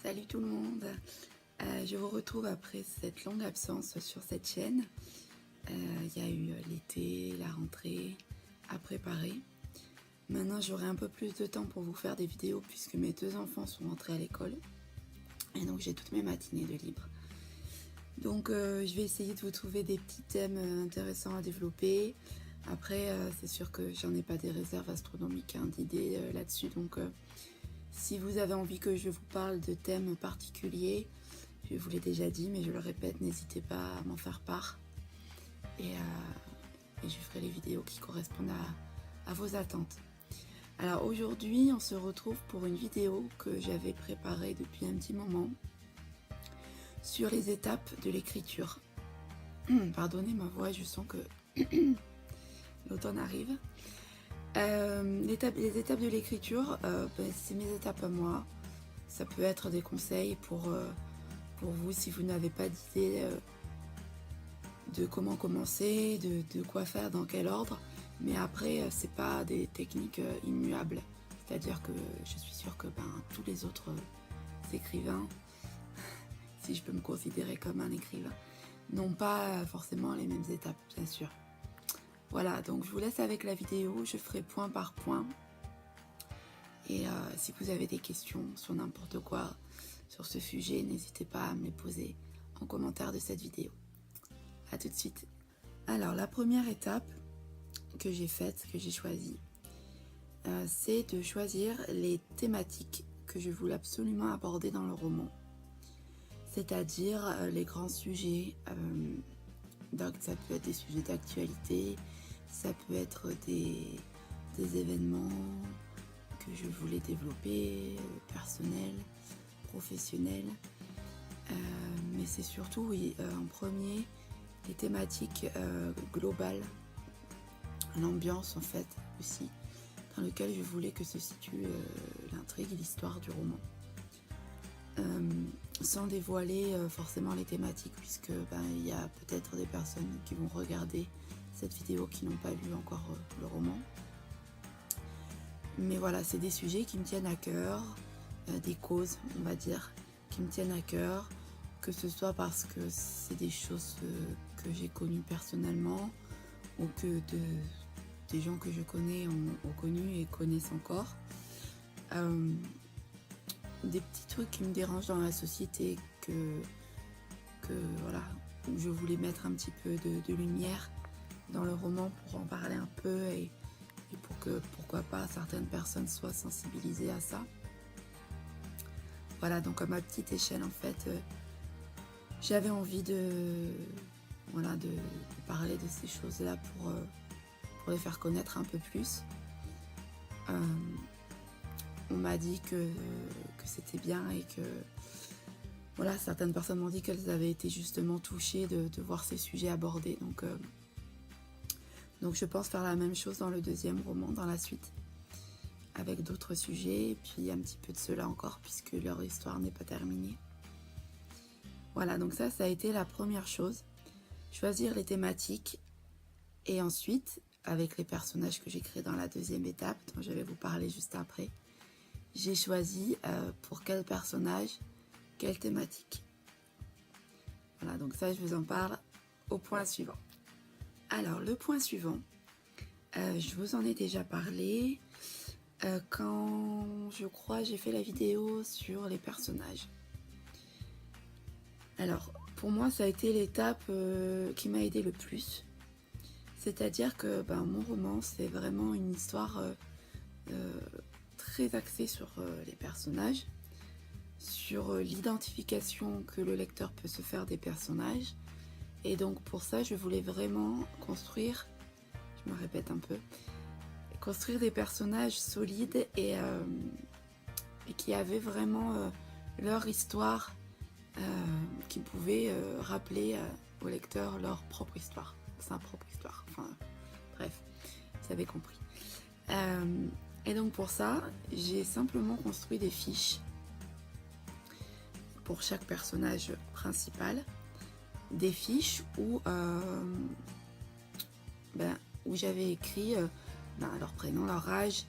Salut tout le monde, je vous retrouve après cette longue absence sur cette chaîne. Il y a eu l'été, la rentrée à préparer. Maintenant j'aurai un peu plus de temps pour vous faire des vidéos puisque mes deux enfants sont rentrés à l'école. Et donc j'ai toutes mes matinées de libre. Donc je vais essayer de vous trouver des petits thèmes intéressants à développer. Après c'est sûr que j'en ai pas des réserves astronomiques d'idées là-dessus. Donc si vous avez envie que je vous parle de thèmes particuliers, je vous l'ai déjà dit, mais je le répète, n'hésitez pas à m'en faire part. Et je ferai les vidéos qui correspondent à vos attentes. Alors aujourd'hui, on se retrouve pour une vidéo que j'avais préparée depuis un petit moment sur les étapes de l'écriture. Pardonnez ma voix, je sens que l'automne arrive. Les étapes de l'écriture, c'est mes étapes à moi. Ça peut être des conseils pour vous si vous n'avez pas d'idée de comment commencer, de quoi faire, dans quel ordre. Mais après, c'est pas des techniques immuables. C'est-à-dire que je suis sûre que tous les autres écrivains, si je peux me considérer comme un écrivain, n'ont pas forcément les mêmes étapes, bien sûr. Voilà, donc je vous laisse avec la vidéo, je ferai point par point. Et si vous avez des questions sur n'importe quoi, sur ce sujet, n'hésitez pas à me les poser en commentaire de cette vidéo. A tout de suite. Alors, la première étape que j'ai faite, que j'ai choisie, c'est de choisir les thématiques que je voulais absolument aborder dans le roman. C'est-à-dire les grands sujets, donc ça peut être des sujets d'actualité, ça peut être des événements que je voulais développer, personnels, professionnels, mais c'est surtout, oui, en premier, les thématiques globales, l'ambiance en fait aussi, dans lequel je voulais que se situe l'intrigue et l'histoire du roman. Sans dévoiler forcément les thématiques, puisque il y a peut-être des personnes qui vont regarder cette vidéo qui n'ont pas lu encore le roman. Mais voilà, c'est des sujets qui me tiennent à cœur, des causes, on va dire, qui me tiennent à cœur, que ce soit parce que c'est des choses que j'ai connues personnellement, ou que des gens que je connais ont connu et connaissent encore. Des petits trucs qui me dérangent dans la société que voilà, où je voulais mettre un petit peu de lumière dans le roman pour en parler un peu et pour que, pourquoi pas, certaines personnes soient sensibilisées à ça. Voilà, donc à ma petite échelle, en fait, j'avais envie de parler de ces choses-là pour les faire connaître un peu plus. On m'a dit que c'était bien et que voilà, certaines personnes m'ont dit qu'elles avaient été justement touchées de voir ces sujets abordés. Donc je pense faire la même chose dans le deuxième roman, dans la suite, avec d'autres sujets et puis un petit peu de cela encore puisque leur histoire n'est pas terminée. Voilà, donc ça a été la première chose, choisir les thématiques et ensuite, avec les personnages que j'ai créés dans la deuxième étape, dont je vais vous parler juste après, j'ai choisi pour quel personnage, quelle thématique. Voilà, donc ça je vous en parle au point suivant. Alors le point suivant, je vous en ai déjà parlé quand je crois j'ai fait la vidéo sur les personnages. Alors pour moi ça a été l'étape qui m'a aidé le plus. C'est-à-dire que mon roman c'est vraiment une histoire très axée sur les personnages, sur l'identification que le lecteur peut se faire des personnages. Et donc pour ça, je voulais vraiment construire, je me répète un peu, construire des personnages solides et qui avaient vraiment leur histoire, qui pouvaient rappeler au lecteur leur propre histoire, sa propre histoire. Enfin, bref, vous avez compris. Et donc pour ça, j'ai simplement construit des fiches pour chaque personnage principal. Des fiches où j'avais écrit leur prénom, leur âge,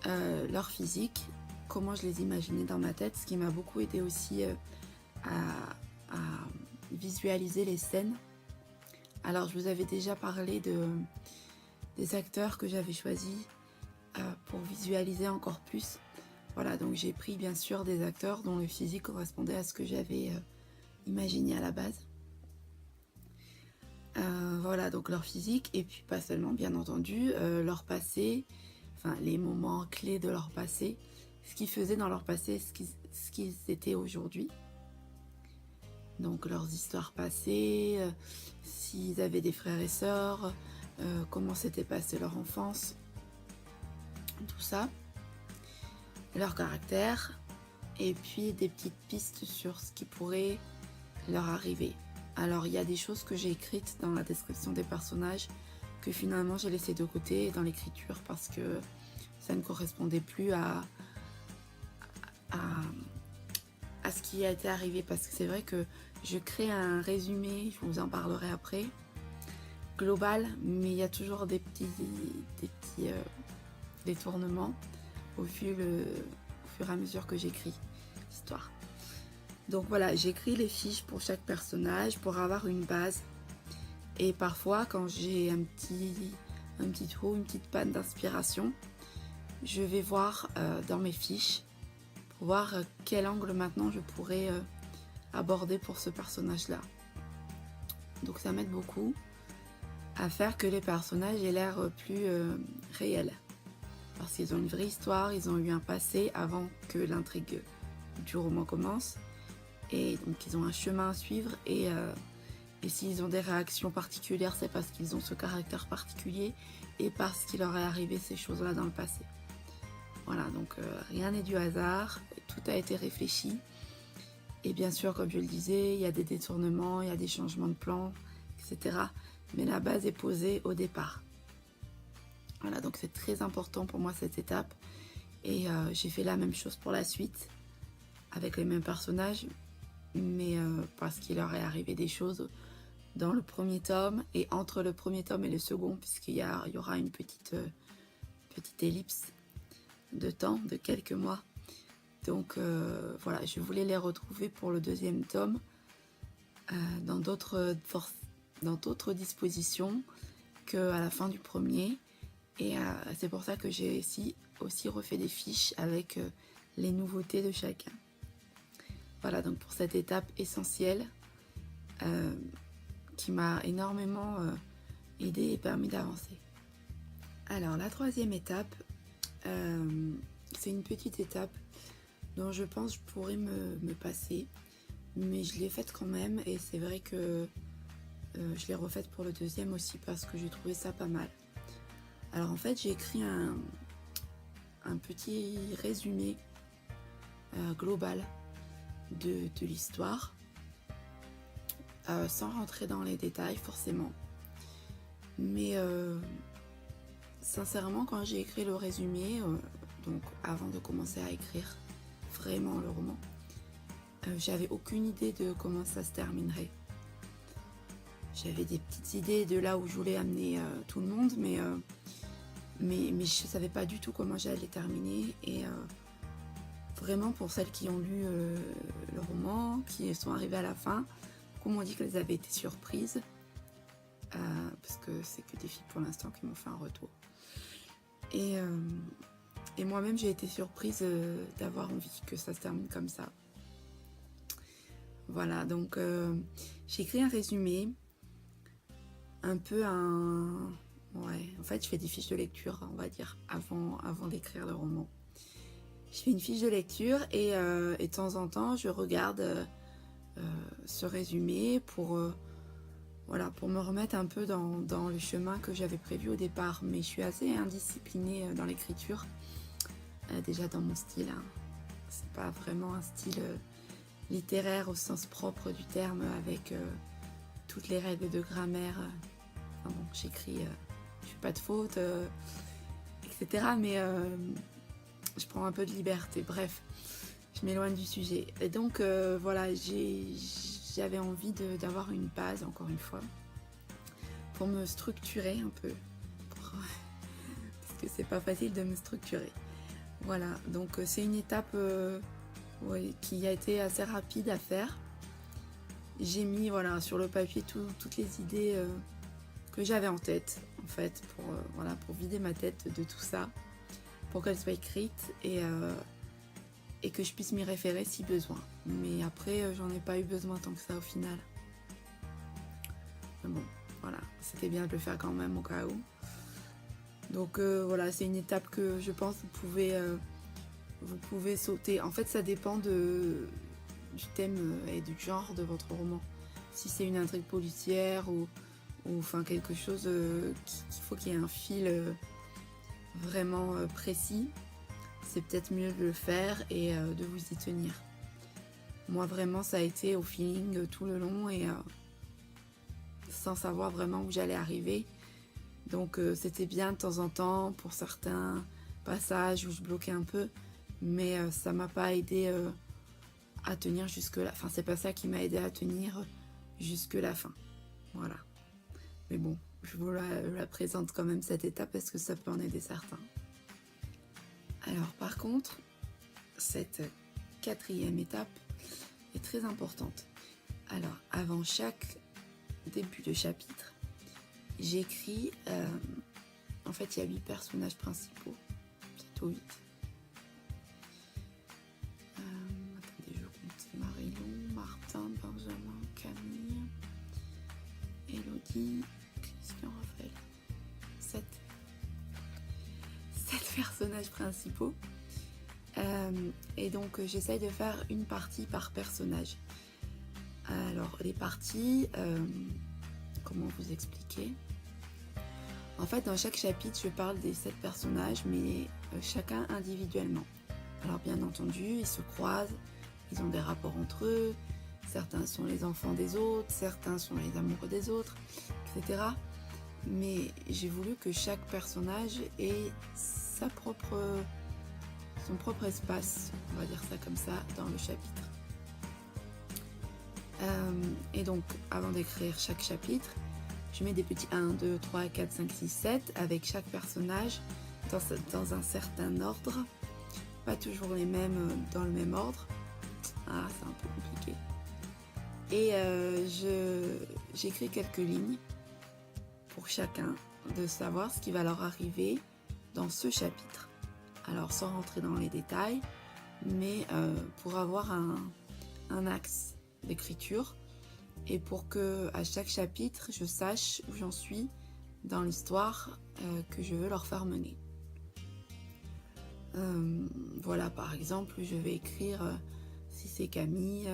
leur physique, comment je les imaginais dans ma tête, ce qui m'a beaucoup aidé aussi à visualiser les scènes. Alors je vous avais déjà parlé des acteurs que j'avais choisis pour visualiser encore plus. Voilà, donc j'ai pris bien sûr des acteurs dont le physique correspondait à ce que j'avais imaginé à la base. Voilà, donc leur physique, et puis pas seulement, bien entendu, leur passé, enfin les moments clés de leur passé, ce qu'ils faisaient dans leur passé, ce qu'ils étaient aujourd'hui. Donc leurs histoires passées, s'ils avaient des frères et sœurs, comment s'était passée leur enfance, tout ça, leur caractère, et puis des petites pistes sur ce qui pourrait leur arriver. Alors il y a des choses que j'ai écrites dans la description des personnages que finalement j'ai laissé de côté dans l'écriture parce que ça ne correspondait plus à ce qui a été arrivé, parce que c'est vrai que je crée un résumé, je vous en parlerai après, global, mais il y a toujours des petits détournements au fur et à mesure que j'écris l'histoire. Donc voilà, j'écris les fiches pour chaque personnage pour avoir une base. Et parfois, quand j'ai un petit trou, une petite panne d'inspiration, je vais voir dans mes fiches pour voir quel angle maintenant je pourrais aborder pour ce personnage-là. Donc ça m'aide beaucoup à faire que les personnages aient l'air plus réels. Parce qu'ils ont une vraie histoire, ils ont eu un passé avant que l'intrigue du roman commence. Et donc ils ont un chemin à suivre, et s'ils ont des réactions particulières, c'est parce qu'ils ont ce caractère particulier et parce qu'il leur est arrivé ces choses-là dans le passé. Voilà, donc rien n'est du hasard, tout a été réfléchi. Et bien sûr, comme je le disais, il y a des détournements, il y a des changements de plan, etc. Mais la base est posée au départ. Voilà, donc c'est très important pour moi cette étape. Et j'ai fait la même chose pour la suite, avec les mêmes personnages, mais parce qu'il leur est arrivé des choses dans le premier tome et entre le premier tome et le second, puisqu'il y aura une petite ellipse de temps, de quelques mois. Donc voilà, je voulais les retrouver pour le deuxième tome dans d'autres dispositions qu'à la fin du premier. Et c'est pour ça que j'ai aussi refait des fiches avec les nouveautés de chacun. Voilà, donc pour cette étape essentielle qui m'a énormément aidé et permis d'avancer. Alors la troisième étape, c'est une petite étape dont je pense que je pourrais me passer, mais je l'ai faite quand même, et c'est vrai que je l'ai refaite pour le deuxième aussi parce que j'ai trouvé ça pas mal. Alors en fait, j'ai écrit un petit résumé global de l'histoire, sans rentrer dans les détails forcément, mais sincèrement, quand j'ai écrit le résumé, donc avant de commencer à écrire vraiment le roman, j'avais aucune idée de comment ça se terminerait. J'avais des petites idées de là où je voulais amener tout le monde, mais je savais pas du tout comment j'allais terminer. Et vraiment, pour celles qui ont lu le roman, qui sont arrivées à la fin, beaucoup m'ont dit qu'elles avaient été surprises, parce que c'est que des filles pour l'instant qui m'ont fait un retour. Et moi-même, j'ai été surprise d'avoir envie que ça se termine comme ça. Voilà, donc j'ai écrit un résumé, un peu ouais, en fait, je fais des fiches de lecture, on va dire, avant d'écrire le roman. Je fais une fiche de lecture et de temps en temps, je regarde ce résumé pour me remettre un peu dans le chemin que j'avais prévu au départ. Mais je suis assez indisciplinée dans l'écriture, déjà dans mon style. Hein. C'est pas vraiment un style littéraire au sens propre du terme, avec toutes les règles de grammaire. Enfin bon, j'écris, je fais pas de fautes, etc. Mais je prends un peu de liberté. Bref, je m'éloigne du sujet. Et donc voilà, j'avais envie d'avoir une base, encore une fois, pour me structurer un peu, parce que c'est pas facile de me structurer. Voilà, donc c'est une étape ouais, qui a été assez rapide à faire. J'ai mis voilà, sur le papier toutes les idées que j'avais en tête, en fait, voilà, pour vider ma tête de tout ça, pour qu'elle soit écrite et que je puisse m'y référer si besoin. Mais après, j'en ai pas eu besoin tant que ça au final. Mais bon, voilà, c'était bien de le faire quand même au cas où. Donc voilà, c'est une étape que je pense vous pouvez sauter. En fait, ça dépend du thème et du genre de votre roman. Si c'est une intrigue policière ou enfin quelque chose qu'il faut qu'il y ait un fil vraiment précis, c'est peut-être mieux de le faire et de vous y tenir. Moi vraiment ça a été au feeling tout le long et sans savoir vraiment où j'allais arriver. Donc c'était bien de temps en temps pour certains passages où je bloquais un peu, mais ça m'a pas aidé à tenir jusque la fin. C'est pas ça qui m'a aidé à tenir jusque la fin. Voilà. Mais bon, je vous la présente quand même cette étape parce que ça peut en aider certains. Alors par contre, cette 4e étape est très importante. Alors avant chaque début de chapitre, j'écris, en fait il y a 8 personnages principaux, 7 ou 8. Attendez, je compte Marilou, Martin, Benjamin, Camille, Elodie, Christian, Raphaël. 7 personnages principaux. Et donc j'essaye de faire une partie par personnage. Alors les parties, comment vous expliquer? En fait dans chaque chapitre je parle des 7 personnages mais chacun individuellement. Alors bien entendu ils se croisent, ils ont des rapports entre eux, certains sont les enfants des autres, certains sont les amoureux des autres, etc. Mais j'ai voulu que chaque personnage ait son propre espace, on va dire ça comme ça, dans le chapitre. Et donc, avant d'écrire chaque chapitre, je mets des petits 1, 2, 3, 4, 5, 6, 7 avec chaque personnage dans un certain ordre. Pas toujours les mêmes dans le même ordre. Ah, c'est un peu compliqué. Et j'écris quelques lignes pour chacun de savoir ce qui va leur arriver dans ce chapitre. Alors sans rentrer dans les détails, mais pour avoir un axe d'écriture et pour que à chaque chapitre je sache où j'en suis dans l'histoire que je veux leur faire mener. Voilà, par exemple, je vais écrire si c'est Camille,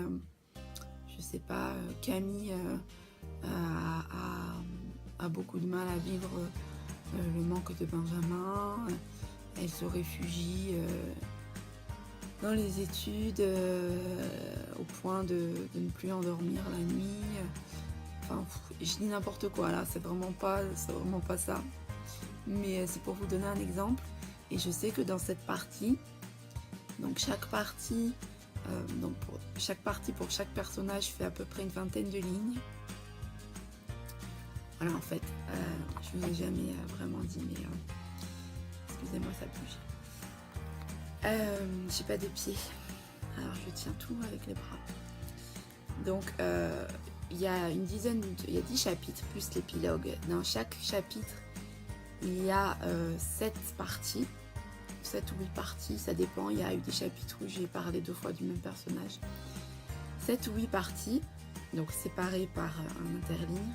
je sais pas, Camille a beaucoup de mal à vivre le manque de Benjamin, elle se réfugie dans les études au point de ne plus endormir la nuit. Enfin, je dis n'importe quoi là, c'est vraiment pas ça. Mais c'est pour vous donner un exemple. Et je sais que dans cette partie, donc chaque partie, pour chaque personnage fait à peu près une vingtaine de lignes. Voilà, en fait, je vous ai jamais vraiment dit, mais excusez-moi, ça bouge. J'ai pas de pieds, alors je tiens tout avec les bras. Donc, il y a 10 chapitres plus l'épilogue. Dans chaque chapitre, il y a 7 parties, 7 ou 8 parties, ça dépend. Il y a eu des chapitres où j'ai parlé 2 fois du même personnage. 7 ou 8 parties, donc séparées par un interligne,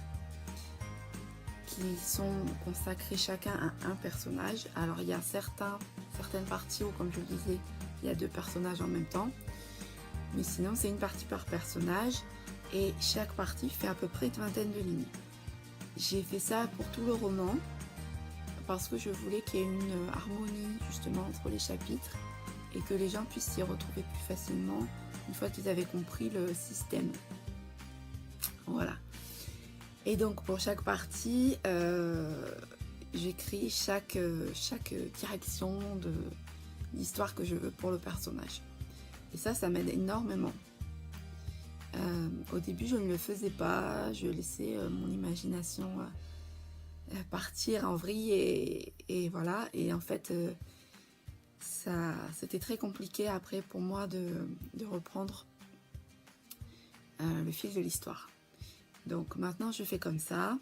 qui sont consacrées chacun à un personnage. Alors il y a certaines parties où, comme je le disais, il y a 2 personnages en même temps. Mais sinon, c'est une partie par personnage et chaque partie fait à peu près une vingtaine de lignes. J'ai fait ça pour tout le roman parce que je voulais qu'il y ait une harmonie justement entre les chapitres et que les gens puissent s'y retrouver plus facilement une fois qu'ils avaient compris le système. Voilà. Et donc pour chaque partie, j'écris chaque direction de l'histoire que je veux pour le personnage. Et ça m'aide énormément. Au début, je ne le faisais pas, je laissais mon imagination partir en vrille et voilà. Et en fait, c'était très compliqué après pour moi de reprendre le fil de l'histoire. Donc maintenant je fais comme ça.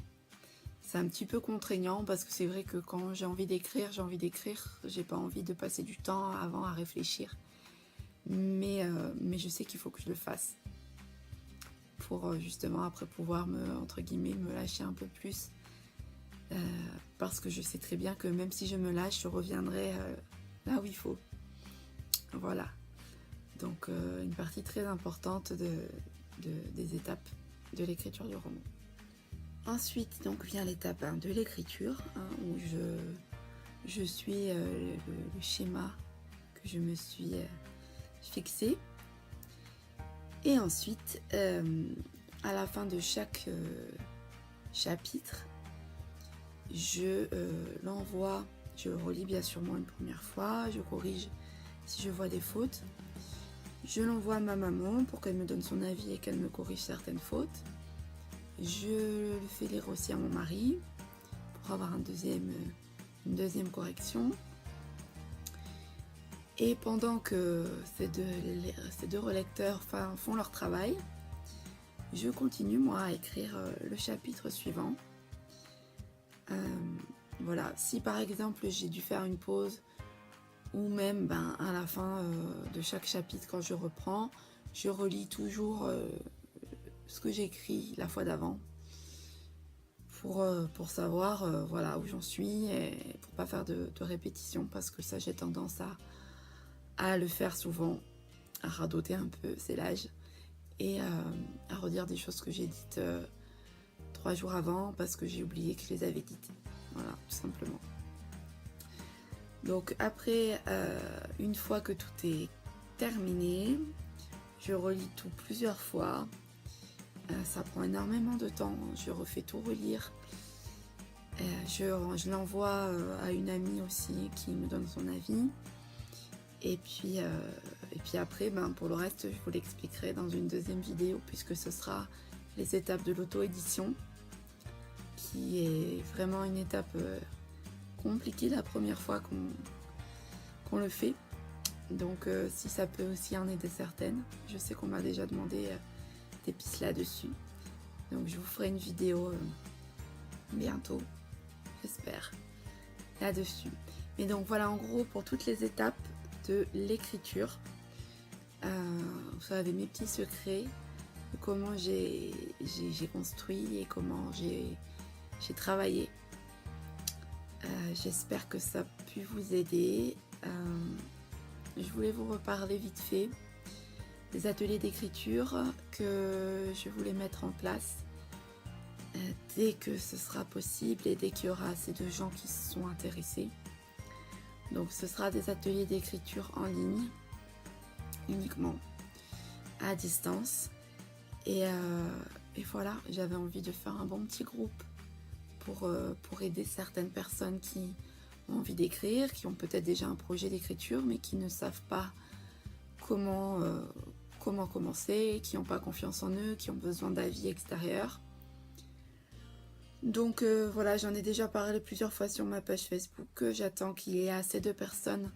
C'est un petit peu contraignant parce que c'est vrai que quand j'ai envie d'écrire, j'ai pas envie de passer du temps avant à réfléchir. Mais je sais qu'il faut que je le fasse pour justement après pouvoir entre guillemets, me lâcher un peu plus. Parce que je sais très bien que même si je me lâche, je reviendrai là où il faut. Voilà. Donc une partie très importante des étapes de l'écriture du roman. Ensuite, donc vient l'étape de l'écriture, où je suis le schéma que je me suis fixé. Et ensuite, à la fin de chaque chapitre, je l'envoie, je le relis bien sûrement une première fois, je corrige si je vois des fautes. Je l'envoie à ma maman pour qu'elle me donne son avis et qu'elle me corrige certaines fautes. Je le fais lire aussi à mon mari pour avoir une deuxième correction. Et pendant que ces deux relecteurs font leur travail, je continue moi à écrire le chapitre suivant. Voilà, si par exemple j'ai dû faire une pause ou même à la fin de chaque chapitre quand je reprends, je relis toujours ce que j'ai écrit la fois d'avant pour savoir voilà, où j'en suis et pour pas faire de répétition parce que ça j'ai tendance à le faire souvent, à radoter un peu, c'est l'âge, et à redire des choses que j'ai dites 3 jours avant parce que j'ai oublié que je les avais dites. Voilà, tout simplement. Donc après, une fois que tout est terminé, je relis tout plusieurs fois. Ça prend énormément de temps, je refais tout relire. Je l'envoie à une amie aussi qui me donne son avis. Et puis après, pour le reste, je vous l'expliquerai dans une deuxième vidéo puisque ce sera les étapes de l'auto-édition, qui est vraiment une étape compliquée la première fois qu'on le fait. Donc si ça peut aussi en aider certaines, je sais qu'on m'a déjà demandé des pistes là-dessus. Donc je vous ferai une vidéo bientôt, j'espère, là-dessus. Mais donc voilà en gros pour toutes les étapes de l'écriture. Vous savez mes petits secrets de comment j'ai construit et comment j'ai travaillé. J'espère que ça a pu vous aider. Je voulais vous reparler vite fait des ateliers d'écriture que je voulais mettre en place dès que ce sera possible et dès qu'il y aura assez de gens qui sont intéressés. Donc ce sera des ateliers d'écriture en ligne, uniquement à distance. Et voilà, j'avais envie de faire un bon petit groupe pour aider certaines personnes qui ont envie d'écrire, qui ont peut-être déjà un projet d'écriture, mais qui ne savent pas comment commencer, qui n'ont pas confiance en eux, qui ont besoin d'avis extérieurs. Donc voilà, j'en ai déjà parlé plusieurs fois sur ma page Facebook. J'attends qu'il y ait assez de personnes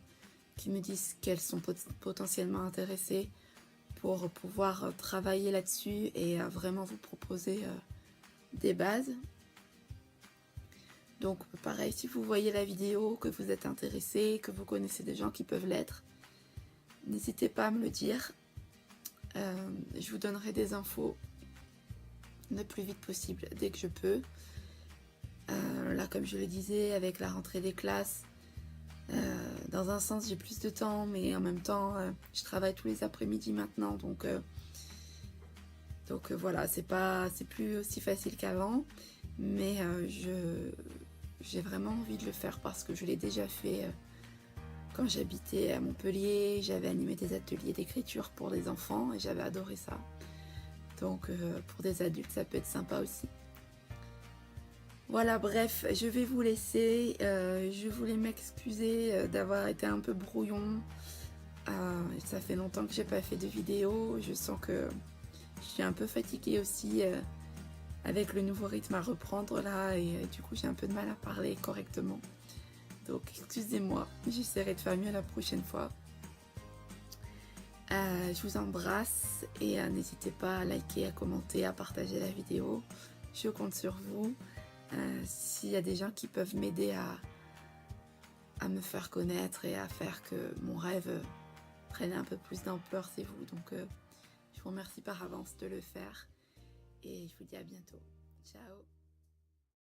qui me disent qu'elles sont potentiellement intéressées pour pouvoir travailler là-dessus et vraiment vous proposer des bases. Donc pareil, si vous voyez la vidéo, que vous êtes intéressé, que vous connaissez des gens qui peuvent l'être, n'hésitez pas à me le dire. Je vous donnerai des infos le plus vite possible, dès que je peux. Là, comme je le disais, avec la rentrée des classes, dans un sens, j'ai plus de temps, mais en même temps, je travaille tous les après-midi maintenant, donc voilà, c'est plus aussi facile qu'avant, mais j'ai vraiment envie de le faire parce que je l'ai déjà fait quand j'habitais à Montpellier. J'avais animé des ateliers d'écriture pour les enfants et j'avais adoré ça. Donc pour des adultes, ça peut être sympa aussi. Voilà, bref, je vais vous laisser. Je voulais m'excuser d'avoir été un peu brouillon. Ça fait longtemps que j'ai pas fait de vidéo. Je sens que je suis un peu fatiguée aussi avec le nouveau rythme à reprendre là. Et du coup, j'ai un peu de mal à parler correctement. Donc excusez-moi, j'essaierai de faire mieux la prochaine fois. Je vous embrasse et n'hésitez pas à liker, à commenter, à partager la vidéo. Je compte sur vous. S'il y a des gens qui peuvent m'aider à me faire connaître et à faire que mon rêve prenne un peu plus d'ampleur, c'est vous. Donc je vous remercie par avance de le faire et je vous dis à bientôt. Ciao!